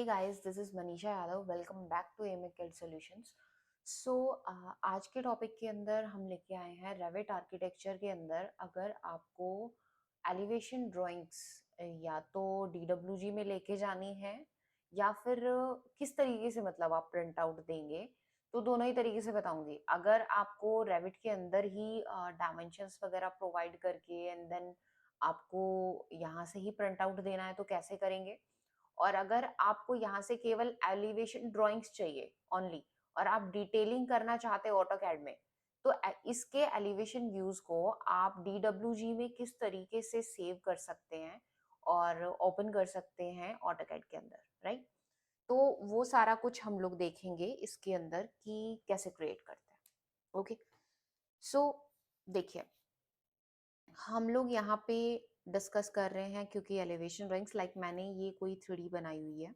Hey guys, this is Manisha Yadav. Welcome back to AMIC Solutions. आज के topic के अंदर हम लेके आए हैं रेविट आर्किटेक्चर के अंदर अगर आपको एलिवेशन ड्राइंग्स या तो DWG में लेके जानी है या फिर किस तरीके से मतलब आप प्रिंट आउट देंगे, तो दोनों ही तरीके से बताऊंगी। अगर आपको रेविट के अंदर ही डायमेंशंस वगैरह प्रोवाइड करके एंड देन आपको यहाँ से ही प्रिंट आउट देना है तो कैसे करेंगे, और अगर आपको यहाँ से केवल एलिवेशन ड्राइंग्स चाहिए ओनली और आप डिटेलिंग करना चाहते हैं ऑटोकैड में, तो इसके एलिवेशन व्यूज को आप DWG में किस तरीके से सेव कर सकते हैं और ओपन कर सकते हैं ऑटोकैड के अंदर, राइट। तो वो सारा कुछ हम लोग देखेंगे इसके अंदर कि कैसे क्रिएट करते हैं। ओके, सो देखिए, हम लोग यहाँ पे डिस्कस कर रहे हैं क्योंकि एलिवेशन ड्राइंग्स लाइक मैंने ये कोई 3D बनाई हुई है।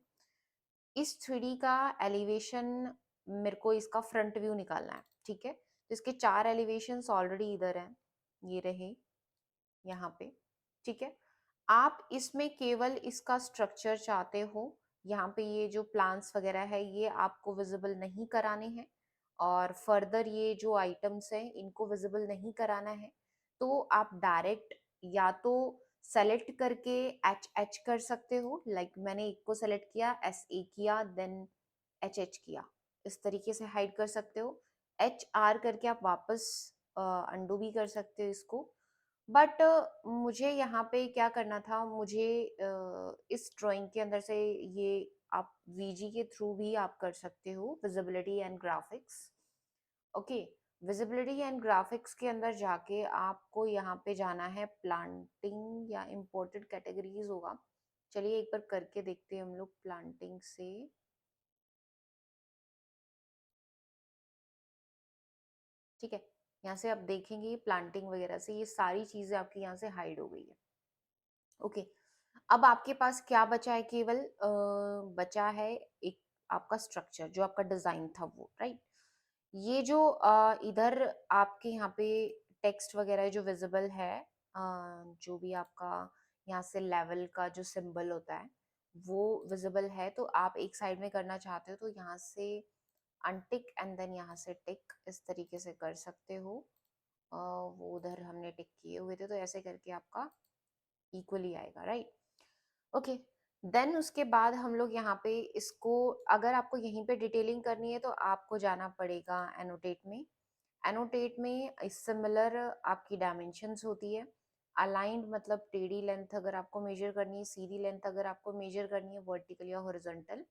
इस 3D का एलिवेशन मेरे को इसका फ्रंट व्यू निकालना है, ठीक है। तो इसके 4 एलिवेशंस ऑलरेडी इधर हैं, ये रहे यहाँ पे, ठीक है। आप इसमें केवल इसका स्ट्रक्चर चाहते हो, यहाँ पे ये जो प्लान्स वगैरह है ये आपको विजिबल नहीं कराने हैं और फर्दर ये जो आइटम्स हैं इनको विजिबल नहीं कराना है, तो आप डायरेक्ट या तो सेलेक्ट करके एच एच कर सकते हो। लाइक मैंने एक को सेलेक्ट किया, SA किया, देन एच किया, इस तरीके से हाइड कर सकते हो। HR करके आप वापस अंडू भी कर सकते हो इसको। बट मुझे यहाँ पे क्या करना था, मुझे इस ड्राइंग के अंदर से ये आप VG के थ्रू भी आप कर सकते हो, visibility and graphics. Okay, visibility and graphics के अंदर जाके आपको यहाँ पे जाना है, प्लांटिंग या इम्पोर्टेड कैटेगरीज होगा। चलिए एक बार करके देखते हैं हम लोग प्लांटिंग से। ठीक है, यहाँ से आप देखेंगे प्लांटिंग वगैरह से ये सारी चीजें आपकी यहाँ से हाइड हो गई है। ओके, अब आपके पास क्या बचा है, केवल बचा है एक आपका स्ट्रक्चर जो आपका डिजाइन था वो, राइट। ये जो इधर आपके यहाँ पे टेक्स्ट वगैरह जो विजिबल है, जो भी आपका यहाँ से लेवल का जो सिंबल होता है वो विजिबल है, तो आप एक साइड में करना चाहते हो तो यहाँ से अनटिक एंड देन यहाँ से टिक, इस तरीके से कर सकते हो। वो उधर हमने टिक किए हुए थे तो ऐसे करके आपका इक्वली आएगा, राइट। ओके, देन उसके बाद हम लोग यहाँ पे इसको, अगर आपको यहीं पे डिटेलिंग करनी है तो आपको जाना पड़ेगा एनोटेट में। एनोटेट में सिमिलर आपकी डायमेंशंस होती है। अलाइंड मतलब टेढ़ी लेंथ अगर आपको मेजर करनी है, सीधी लेंथ अगर आपको मेजर करनी है, वर्टिकल या हॉरिजॉन्टल,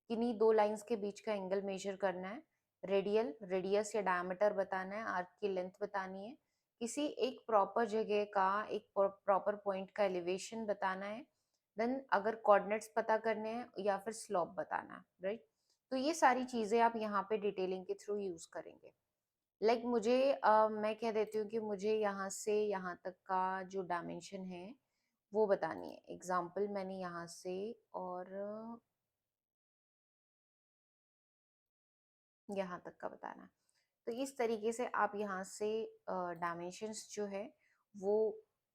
किन्हीं दो लाइंस के बीच का एंगल मेजर करना है। रेडियल, रेडियस या डायमीटर बताना है, आर्क की लेंथ बतानी है, किसी एक प्रॉपर जगह का एक प्रॉपर पॉइंट का एलिवेशन बताना है, देन अगर कोऑर्डिनेट्स पता करने हैं या फिर स्लोप बताना है, राइट। तो ये सारी चीजें आप यहाँ पे डिटेलिंग के थ्रू यूज करेंगे। लाइक मुझे मैं कह देती हूँ कि मुझे यहाँ से यहाँ तक का जो डायमेंशन है वो बतानी है। एग्जाम्पल मैंने यहाँ से और यहाँ तक का बताना है, तो इस तरीके से आप यहाँ से डायमेंशंस जो है वो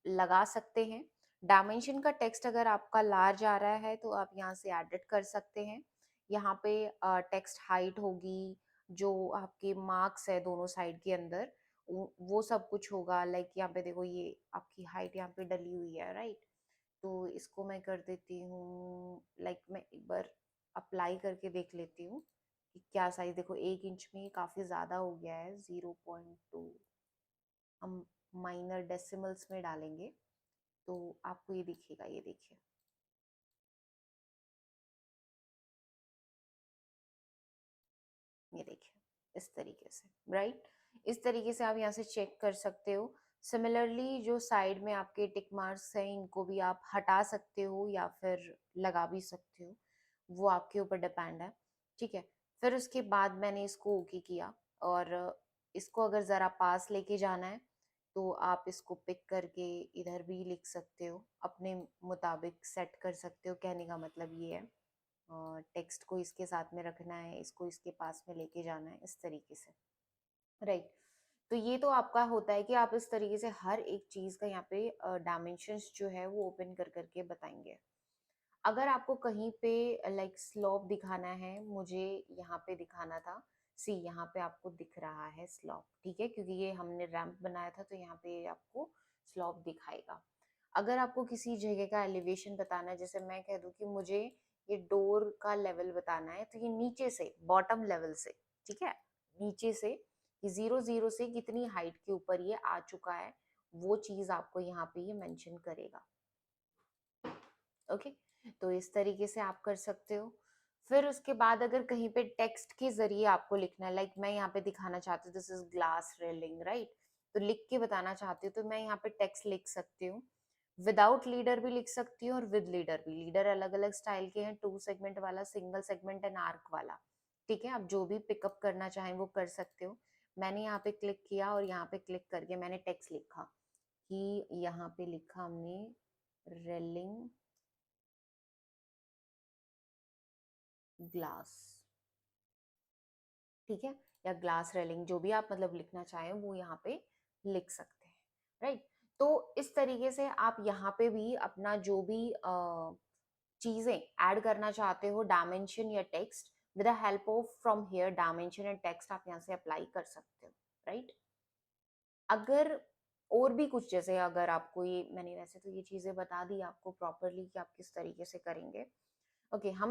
लगा सकते हैं। डायमेंशन का टेक्स्ट अगर आपका लार्ज आ रहा है तो आप यहाँ से एडिट कर सकते हैं। यहाँ पे टेक्स्ट हाइट होगी, जो आपके मार्क्स है दोनों साइड के अंदर वो सब कुछ होगा। लाइक यहाँ पे देखो ये आपकी हाइट यहाँ पे डली हुई है, राइट। तो इसको मैं कर देती हूँ, लाइक मैं एक बार अप्लाई करके देख लेती हूँ कि क्या साइज, देखो 1 इंच में काफी ज्यादा हो गया है, 0.2 हम माइनर डेसिमल्स में डालेंगे तो आपको ये दिखेगा, ये देखिए, ये देखिए इस तरीके से, राइट। इस तरीके से आप यहाँ से चेक कर सकते हो। सिमिलरली जो साइड में आपके टिक मार्क्स हैं इनको भी आप हटा सकते हो या फिर लगा भी सकते हो, वो आपके ऊपर डिपेंड है, ठीक है। फिर उसके बाद मैंने इसको ओके किया और इसको अगर ज़रा पास लेके जाना है तो आप इसको पिक करके इधर भी लिख सकते हो, अपने मुताबिक सेट कर सकते हो। कहने का मतलब ये है टेक्स्ट को इसके साथ में रखना है, इसको इसके पास में लेके जाना है, इस तरीके से, राइट। तो ये तो आपका होता है कि आप इस तरीके से हर एक चीज का यहाँ पे डायमेंशंस जो है वो ओपन कर करके बताएंगे। अगर आपको कहीं पे लाइक स्लोप दिखाना है, मुझे यहाँ पे दिखाना था, सी यहाँ पे आपको दिख रहा है स्लोप, ठीक है, क्योंकि ये हमने रैंप बनाया था तो यहाँ पे आपको स्लोप दिखाएगा। अगर आपको किसी जगह का एलिवेशन बताना है, जैसे मैं कह दूं कि मुझे ये डोर का लेवल बताना है, तो ये नीचे से बॉटम लेवल से, ठीक है, नीचे से कि 0 0 से कितनी हाइट के ऊपर ये आ चुका है, वो चीज आपको यहाँ पे ये मेंशन करेगा। ओके, तो इस तरीके से आप कर सकते हो। फिर उसके बाद अगर कहीं पे टेक्स्ट के जरिए आपको लिखना है, लाइक मैं यहाँ पे दिखाना चाहती हूँ this is glass railing, right, तो लिख के बताना चाहती हूँ तो मैं यहाँ पे टेक्स्ट लिख सकती हूँ। विदाउट लीडर भी लिख सकती हूँ और विद लीडर भी। लीडर अलग अलग स्टाइल के हैं, 2 सेगमेंट वाला, सिंगल सेगमेंट एंड आर्क वाला, ठीक है, आप जो भी पिकअप करना चाहें वो कर सकते हो। मैंने यहाँ पे क्लिक किया और यहाँ पे क्लिक करके मैंने टेक्स्ट लिखा कि यहाँ पे लिखा हमने रेलिंग ग्लास, ठीक है, या ग्लास रेलिंग, जो भी आप मतलब लिखना चाहें वो यहाँ पे लिख सकते हैं, राइट। तो इस तरीके से आप यहाँ पे भी अपना जो भी चीजें ऐड करना चाहते हो, डायमेंशन या text, with the help of from here dimension and text आप यहाँ से अप्लाई कर सकते हो, राइट। अगर और भी कुछ, जैसे अगर आपको ये, मैंने वैसे तो ये चीजें बता दी आपको प्रॉपरली कि आप किस तरीके से करेंगे। ओके, हम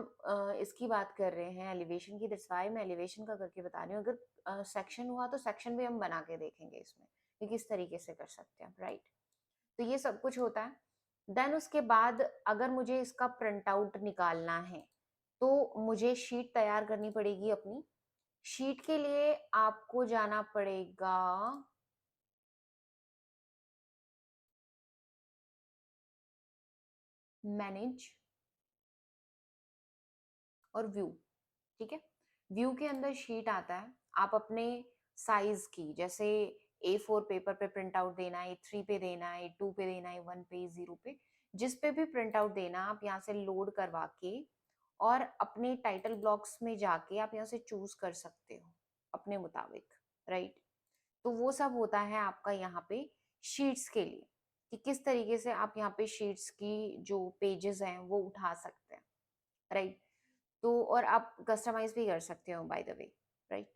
इसकी बात कर रहे हैं एलिवेशन की, दैट्स व्हाई मैं एलिवेशन का करके बता रही हूँ। अगर सेक्शन हुआ तो सेक्शन भी हम बना के देखेंगे इसमें कि किस तरीके से कर सकते हैं, राइट। तो ये सब कुछ होता है। देन उसके बाद अगर मुझे इसका प्रिंट आउट निकालना है तो मुझे शीट तैयार करनी पड़ेगी अपनी। शीट के लिए आपको जाना पड़ेगा मैनेज और व्यू, ठीक है। व्यू के अंदर शीट आता है, आप अपने साइज की, जैसे A4 पेपर पे प्रिंट आउट देना है, A3 पे देना है, A2 पे देना है, 1 पे, 0 पे, जिस पे भी प्रिंट आउट देना, आप यहाँ से लोड करवा के और अपने टाइटल ब्लॉक्स में जाके आप यहाँ से चूज कर सकते हो अपने मुताबिक, राइट। तो वो सब होता है आपका यहाँ पे शीट्स के लिए, कि किस तरीके से आप यहाँ पे शीट्स की जो पेजेस हैं वो उठा सकते हैं, राइट। तो और आप कस्टमाइज भी कर सकते हो बाय द वे, राइट।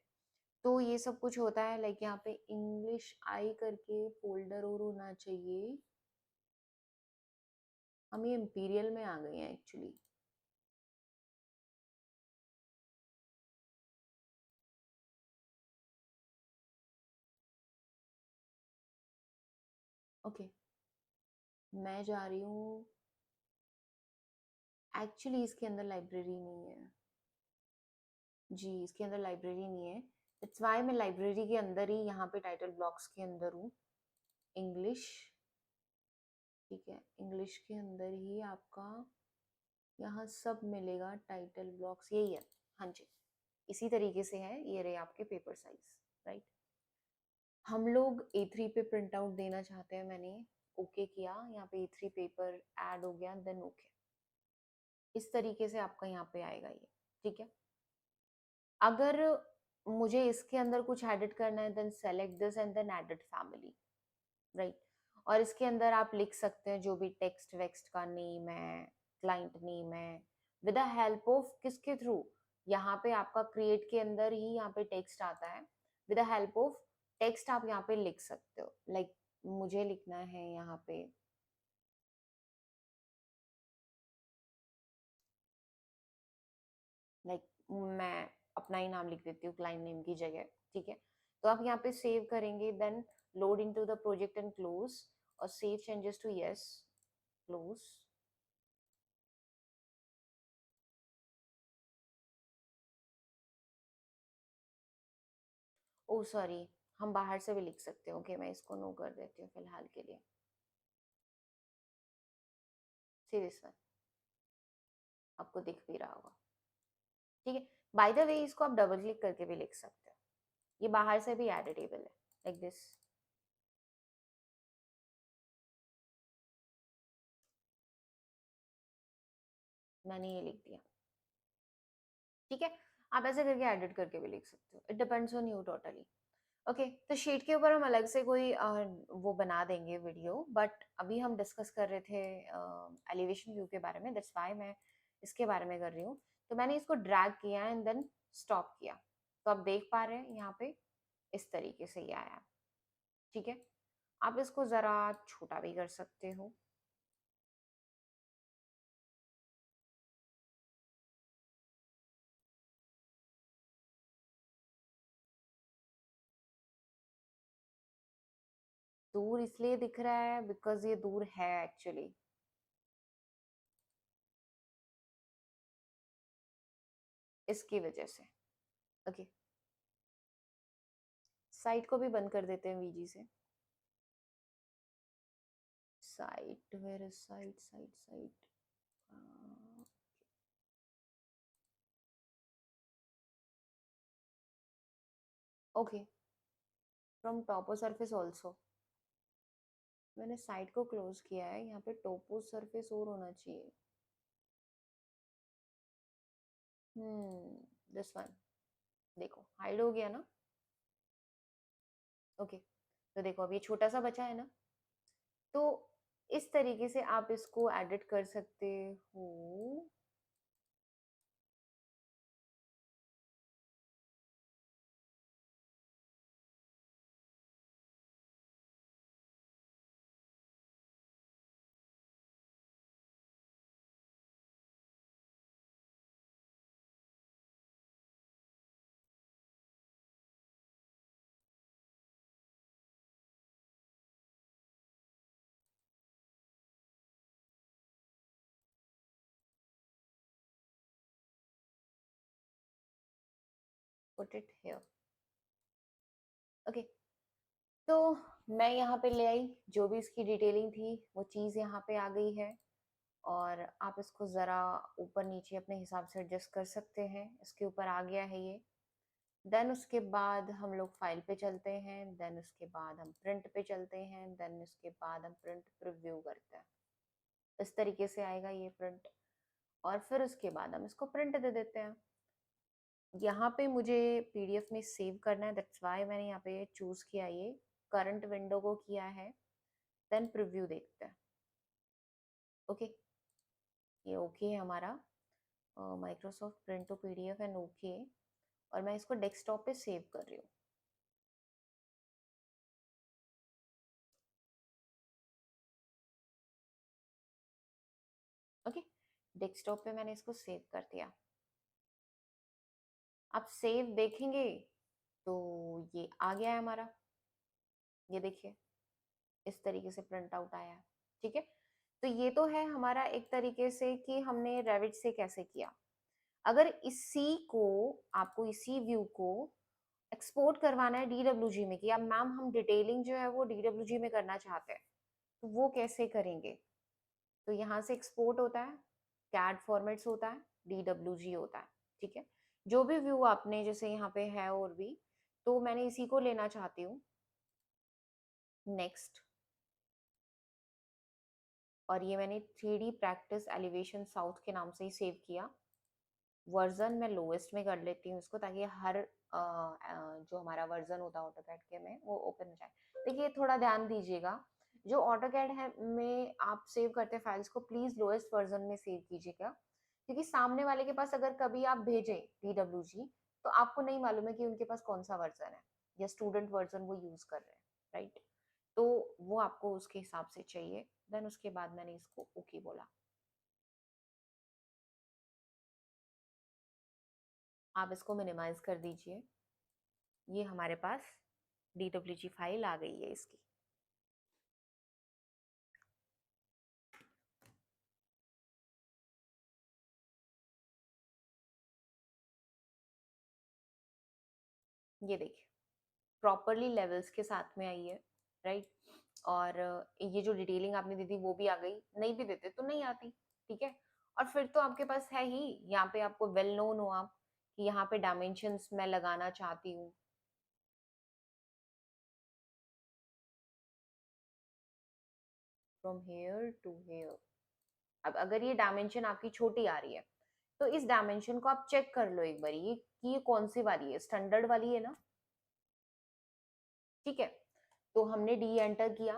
तो ये सब कुछ होता है। लाइक यहाँ पे इंग्लिश आई करके फोल्डर और होना चाहिए। हम ये इंपीरियल में आ गए हैं एक्चुअली। ओके, मैं जा रही हूँ, एक्चुअली इसके अंदर लाइब्रेरी नहीं है जी, इसके अंदर लाइब्रेरी नहीं है, इट्स वाई मैं लाइब्रेरी के अंदर ही यहाँ पे टाइटल ब्लॉक्स के अंदर हूँ। इंग्लिश, ठीक है, इंग्लिश के अंदर ही आपका यहाँ सब मिलेगा, टाइटल ब्लॉक्स यही है, हाँ जी, इसी तरीके से है। ये रहे आपके पेपर साइज, राइट। हम लोग A3 पे प्रिंट आउट देना चाहते हैं, मैंने ओके किया, यहाँ पे A3 पेपर ऐड हो गया, देन ओके। इस तरीके से आपका यहाँ पे आएगा ये, ठीक है। अगर मुझे इसके अंदर कुछ एडिट करना है, then select this and then edit family, right. और इसके अंदर आप लिख सकते हैं जो भी टेक्स्ट वेक्स्ट का नेम है, क्लाइंट नेम है, विद द हेल्प ऑफ किसके थ्रू, यहाँ पे आपका क्रिएट के अंदर ही यहाँ पे टेक्स्ट आता है, with the help of text आप यहाँ पे लिख सकते हो। लाइक मुझे लिखना है यहाँ पे लाइक मैं अपना ही नाम लिख देती हूँ क्लाइंट नेम की जगह, ठीक है। तो आप यहाँ पे सेव करेंगे, then load into the project and close, और save changes to yes, close. Oh sorry, हम बाहर से भी लिख सकते हैं। ओके, मैं इसको नो कर देती हूँ फिलहाल के लिए। सी दिस वन, आपको दिख भी रहा होगा, ठीक है। बाय द वे इसको आप डबल क्लिक करके भी लिख सकते हो, ये बाहर से भी एडिटेबल है, लाइक दिस। मैंने ये लिख दिया, ठीक है। आप ऐसे करके एडिट करके भी लिख सकते हो, it depends on you totally. Okay, तो शीट के ऊपर हम अलग से कोई वो बना देंगे वीडियो, बट अभी हम डिस्कस कर रहे थे एलिवेशन व्यू के बारे में, दैट्स व्हाई मैं इसके बारे में कर रही हूँ। तो मैंने इसको ड्रैग किया एंड देन स्टॉप किया, तो आप देख पा रहे हैं यहाँ पे इस तरीके से ये आया। ठीक है, आप इसको जरा छोटा भी कर सकते हो। दूर इसलिए दिख रहा है बिकॉज ये दूर है एक्चुअली। इसकी वजह से। ओके, साइट को भी बंद कर देते हैं वीजी से। Site, where is site, site, site. Okay, from topo surface also. मैंने साइट को क्लोज किया है, यहाँ पे टोपो सरफेस और होना चाहिए। This one. देखो हाइड हो गया ना। ओके, तो देखो अब ये छोटा सा बचा है ना, तो इस तरीके से आप इसको एडिट कर सकते हो। Put it here. ओके, तो मैं यहाँ पे ले आई, जो भी इसकी डिटेलिंग थी वो चीज़ यहाँ पे आ गई है, और आप इसको ज़रा ऊपर नीचे अपने हिसाब से एडजस्ट कर सकते हैं। इसके ऊपर आ गया है ये। देन उसके बाद हम लोग फाइल पे चलते हैं, देन उसके बाद हम प्रिंट पे चलते हैं, देन उसके बाद हम प्रिंट प्रीव्यू करते हैं। इस तरीके से आएगा ये प्रिंट, और फिर उसके बाद हम इसको प्रिंट दे देते हैं। यहाँ पे मुझे पीडीएफ में सेव करना है, दैट्स व्हाई मैंने यहाँ पे चूज किया, ये करंट विंडो को किया है। देन प्रीव्यू देखते हैं। ओके, ये ओके है हमारा, Microsoft print to PDF and okay, और मैं इसको डेस्कटॉप पे सेव कर रही हूँ। ओके, डेस्कटॉप पे मैंने इसको सेव कर दिया। आप सेव देखेंगे तो ये आ गया है हमारा, ये देखिए इस तरीके से प्रिंट आउट आया है। ठीक है, तो ये तो है हमारा एक तरीके से कि हमने रेविट से कैसे किया। अगर इसी को, आपको इसी व्यू को एक्सपोर्ट करवाना है डीडब्ल्यूजी में, कि अब मैम हम डिटेलिंग जो है वो डीडब्ल्यूजी में करना चाहते हैं, तो वो कैसे करेंगे। तो यहाँ से एक्सपोर्ट होता है, कैड फॉर्मेट्स होता है, डीडब्ल्यूजी होता है। ठीक है, जो भी व्यू आपने जैसे यहाँ पे है और भी, तो मैंने इसी को लेना चाहती हूँ। नेक्स्ट, और ये मैंने 3D प्रैक्टिस एलिवेशन साउथ के नाम से ही सेव किया। वर्जन मैं लोएस्ट में कर लेती हूँ इसको, ताकि हर जो हमारा वर्जन होता है ऑटोकैड के में वो ओपन हो जाए। देखिए थोड़ा ध्यान दीजिएगा, जो ऑटोकैड है में आप सेव करते फाइल्स को प्लीज लोएस्ट वर्जन में सेव कीजिएगा, क्योंकि सामने वाले के पास अगर कभी आप भेजें डीडब्ल्यूजी, तो आपको नहीं मालूम है कि उनके पास कौन सा वर्जन है, या स्टूडेंट वर्जन वो यूज कर रहे हैं, राइट। तो वो आपको उसके हिसाब से चाहिए। देन उसके बाद मैंने इसको ओके बोला। आप इसको मिनिमाइज कर दीजिए। ये हमारे पास डीडब्ल्यूजी फाइल आ गई है इसकी। ये देखिए प्रॉपरली लेवल्स के साथ में आई है, राइट। और ये जो डिटेलिंग आपने दी थी वो भी आ गई, नहीं भी देते तो नहीं आती। ठीक है, और फिर तो आपके पास है ही, यहाँ पे आपको वेल नोन हो आप कि यहाँ पे डायमेंशंस मैं लगाना चाहती हूँ। From here to here. अब अगर ये डायमेंशन आपकी छोटी आ रही है, तो इस डायमेंशन को आप चेक कर लो एक बार, ये कि ये कौन सी वाली है, स्टैंडर्ड वाली है ना। ठीक है, तो हमने डी एंटर किया,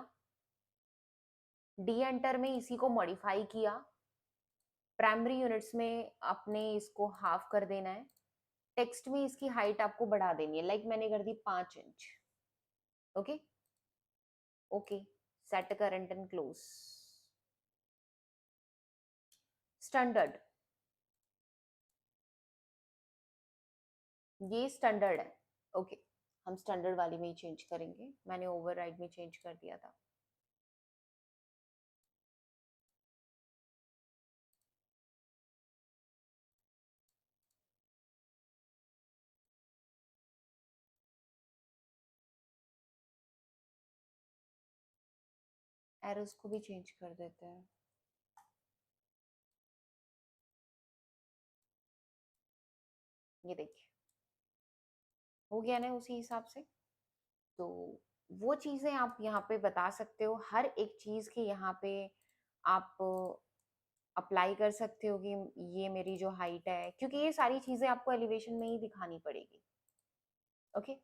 डी एंटर में इसी को मॉडिफाई किया, प्राइमरी यूनिट्स में अपने इसको हाफ कर देना है, टेक्स्ट में इसकी हाइट आपको बढ़ा देनी है, लाइक मैंने कर दी 5 inch. Okay okay, set current and close. Standard, ये स्टैंडर्ड है। ओके, हम स्टैंडर्ड वाली में ही चेंज करेंगे, मैंने ओवरराइड में चेंज कर दिया था। एरोस को भी चेंज कर देते हैं। ये देखिए हो गया ना उसी हिसाब से। तो वो चीजें आप यहाँ पे बता सकते हो, हर एक चीज के यहाँ पे आप अप्लाई कर सकते हो कि ये मेरी जो हाइट है, क्योंकि ये सारी चीजें आपको एलिवेशन में ही दिखानी पड़ेगी। ओके,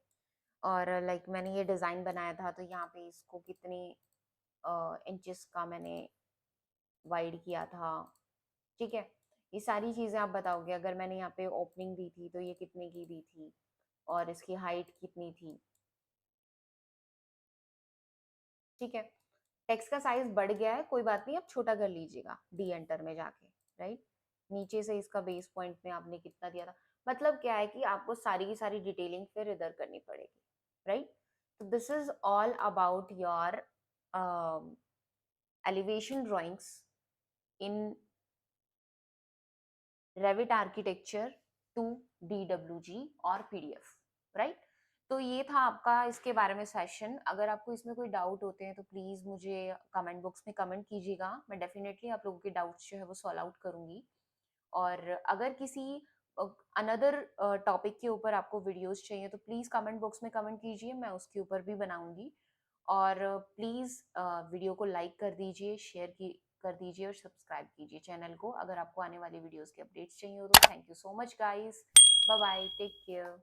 और लाइक मैंने ये डिजाइन बनाया था, तो यहाँ पे इसको कितने इंचेस का मैंने वाइड किया था, ठीक है। ये सारी चीजें आप बताओगे, अगर मैंने यहाँ पे ओपनिंग दी थी तो ये कितने की दी थी और इसकी हाइट कितनी थी, ठीक है। टेक्स्ट का साइज बढ़ गया है, कोई बात नहीं, आप छोटा कर लीजिएगा डी एंटर में जाके, राइट। नीचे से इसका बेस पॉइंट में आपने कितना दिया था, मतलब क्या है कि आपको सारी की सारी डिटेलिंग फिर इधर करनी पड़ेगी, राइट। तो this is all about your elevation drawings in Revit architecture to DWG और PDF, राइट। तो ये था आपका इसके बारे में सेशन। अगर आपको इसमें कोई डाउट होते हैं तो प्लीज मुझे कमेंट बॉक्स में कमेंट कीजिएगा, मैं डेफिनेटली आप लोगों के डाउट्स जो है वो सॉल्व आउट करूंगी। और अगर किसी अनदर टॉपिक के ऊपर आपको वीडियोस चाहिए तो प्लीज कमेंट बॉक्स में कमेंट कीजिए, मैं उसके ऊपर भी बनाऊंगी। और प्लीज वीडियो को लाइक कर दीजिए, शेयर की कर दीजिए और सब्सक्राइब कीजिए चैनल को, अगर आपको आने वाली वीडियोस के अपडेट्स चाहिए हो तो। Thank you so much guys, bye bye, take care.